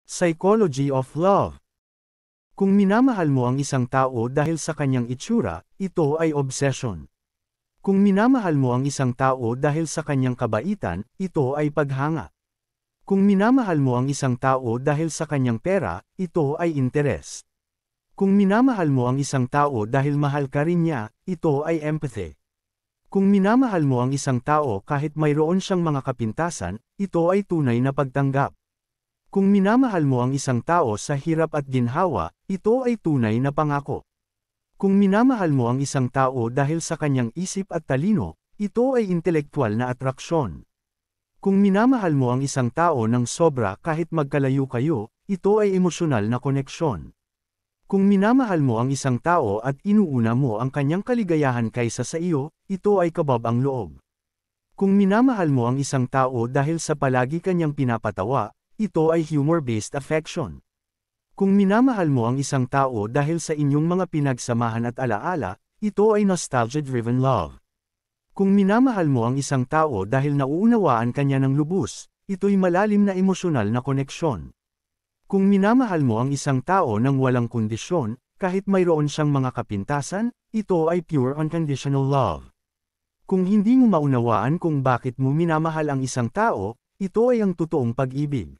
Psychology of Love. Kung minamahal mo ang isang tao dahil sa kanyang itsura, ito ay obsession. Kung minamahal mo ang isang tao dahil sa kanyang kabaitan, ito ay paghanga. Kung minamahal mo ang isang tao dahil sa kanyang pera, ito ay interes. Kung minamahal mo ang isang tao dahil mahal ka rin niya, ito ay empathy. Kung minamahal mo ang isang tao kahit mayroon siyang mga kapintasan, ito ay tunay na pagtanggap. Kung minamahal mo ang isang tao sa hirap at ginhawa, ito ay tunay na pangako. Kung minamahal mo ang isang tao dahil sa kanyang isip at talino, ito ay intelektual na atraksyon. Kung minamahal mo ang isang tao ng sobra kahit magkalayo kayo, ito ay emosyonal na koneksyon. Kung minamahal mo ang isang tao at inuuna mo ang kanyang kaligayahan kaysa sa iyo, ito ay kabab ang loob. Kung minamahal mo ang isang tao dahil sa palagi kanyang pinapatawa, ito ay humor-based affection. Kung minamahal mo ang isang tao dahil sa inyong mga pinagsamahan at alaala, ito ay nostalgia-driven love. Kung minamahal mo ang isang tao dahil nauunawaan kanya ng lubos, ito'y malalim na emosyonal na koneksyon. Kung minamahal mo ang isang tao ng walang kondisyon, kahit mayroon siyang mga kapintasan, ito ay pure unconditional love. Kung hindi mo maunawaan kung bakit mo minamahal ang isang tao, ito ay ang totoong pag-ibig.